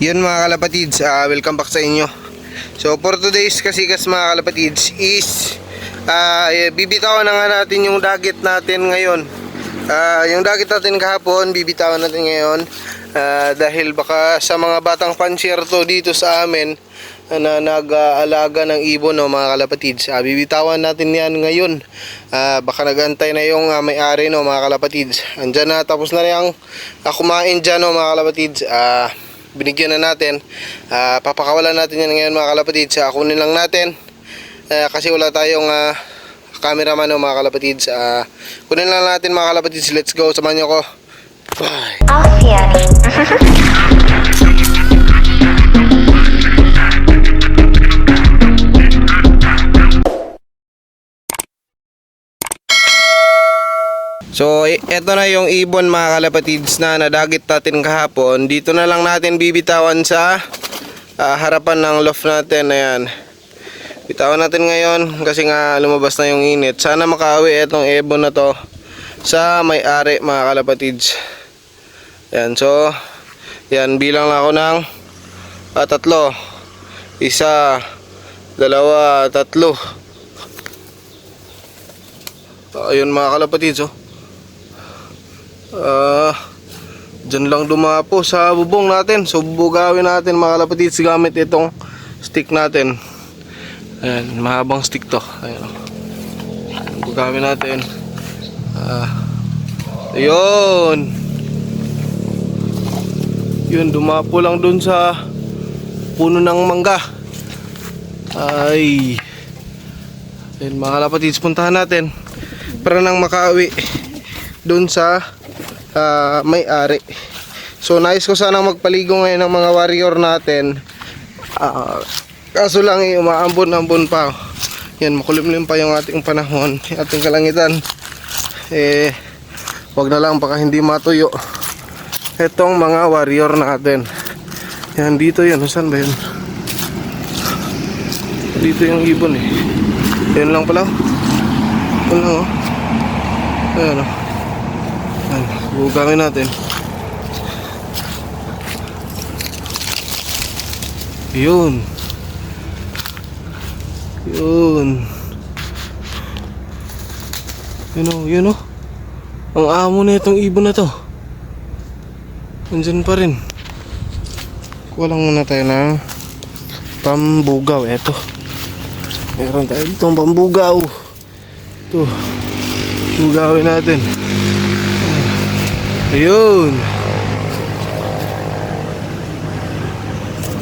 Yun mga kalapatids, welcome back sa inyo. So for today's kasikas mga kalapatids is bibitawan na nga natin yung dagit natin ngayon. Yung dagit natin kahapon, bibitawan natin ngayon dahil baka sa mga batang pansier to dito sa amin na nag-aalaga ng ibon, no, mga kalapatids. Bibitawan natin yan ngayon. Baka nagantay na yung may-ari, no, mga kalapatids. Andyan na, tapos na yung kumain dyan, no, mga kalapatids. Binigyan na natin. Papakawalan natin yan ngayon mga kalapatids. Kunin lang natin kasi wala tayong cameraman, no, mga kalapatids. Kunin lang natin mga kalapatids. Let's go, samahan nyo ko. Bye. So, eto na yung ibon mga kalapatids na nadagit natin kahapon. Dito na lang natin bibitawan sa harapan ng loft natin. Ayan. Bitawan natin ngayon kasi nga lumabas na yung init. Sana makauwi etong ibon na to sa may-ari mga kalapatids. Ayan. So, yan. Bilang lang ako ng 3. 1, 2, 3. Ayun mga kalapatids, oh. Dyan lang dumapo sa bubong natin. So bubugawin natin mga kalapatids gamit itong stick natin. Ayan, mahabang stick to. Ayan, bubugawin natin. Ayun. Yun, dumapo lang dun sa puno ng mangga. Ay. Ayan mga kalapatids, puntahan natin para nang makauwi dun sa may-ari. So nais ko sanang magpaligo ngayon ng mga warrior natin. Kaso lang umaambon-ambon pa. Yan, makulimlim pa yung ating panahon, ating kalangitan. Wag na lang baka hindi matuyo etong mga warrior natin. Yan, dito yan. Saan ba yun? Dito yung ibon eh. Yan lang pala. Yan lang, oh. Ayan, oh. Ayan, bugangin natin. Yun. Yun. Yun o. Ang amo na itong ibon na to. Andyan pa rin. Kuha lang muna tayo ng pambugaw. Eto. Meron tayo ditong pambugaw. Ito. Bugawin natin. Ayun.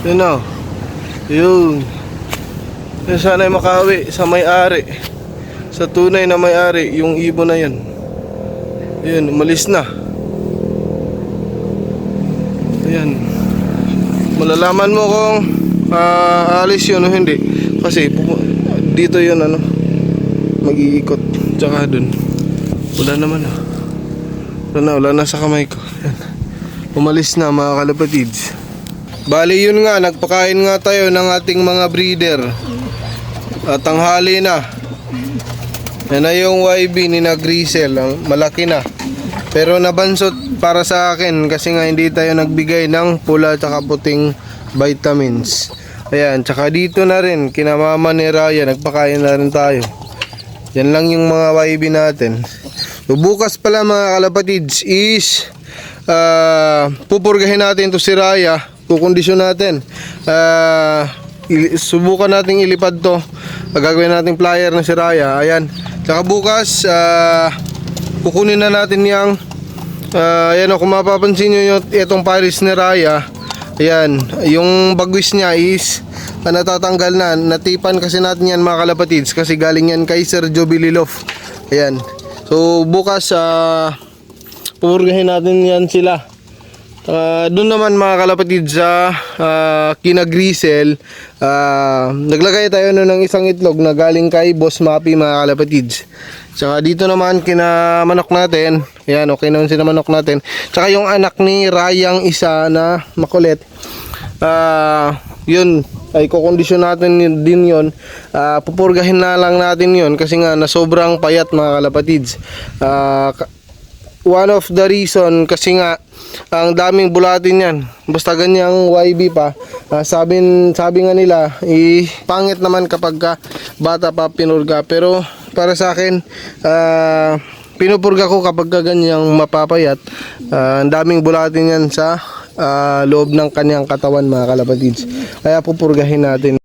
Yun o. Yun. Sana ay makauwi sa may-ari, sa tunay na may-ari, yung ibon na yan. Ayun, umalis na. Ayan. Malalaman mo kung alis yun o hindi. Kasi dito yun mag-iikot. Tsaka dun wala naman wala na sa kamay ko. Yan. Umalis na mga kalapatids. Bali yun nga, nagpakain nga tayo ng ating mga breeder at tanghali na. Yan na yung YB ni na Grisel. Malaki na, pero nabansot para sa akin kasi nga hindi tayo nagbigay ng pula at puting vitamins. Ayan, tsaka dito na rin kina mama ni Raya, nagpakain na rin tayo. Yan lang yung mga YB natin. So, bukas pala mga kalapatids is pupurgahin natin to si Raya. Kukondisyon natin. Subukan natin ilipad to. Gagawin natin flyer na si Raya. Ayan. Tsaka bukas kukunin na natin yung ayan, kung mapapansin nyo itong Paris ni Raya. Ayan. Yung bagwis niya is natatanggal na. Natipan kasi natin yan mga kalapatids kasi galing yan kay Sir Joe Bililov. Ayan. So bukas pupurgahin natin yan sila. Doon naman mga kalapatids sa kina Grisel, naglagay tayo ng isang itlog na galing kay Boss Mappy mga kalapatids. Tsaka dito naman kina manok natin. Ayan, okay naman sila manok natin. Tsaka yung anak ni Rayang isa na makulit, yun ay kukondisyon natin din yun. Pupurgahin na lang natin yun kasi nga na sobrang payat mga kalapatids. One of the reason kasi nga ang daming bulatin yan. Basta ganyang YB pa. Sabi nga nila, pangit naman kapag bata pa pinurga. Pero para sa akin, pinupurga ko kapag ganyang mapapayat. Ang daming bulatin yan sa loob ng kanyang katawan mga kalapatids. Kaya pupurgahin natin.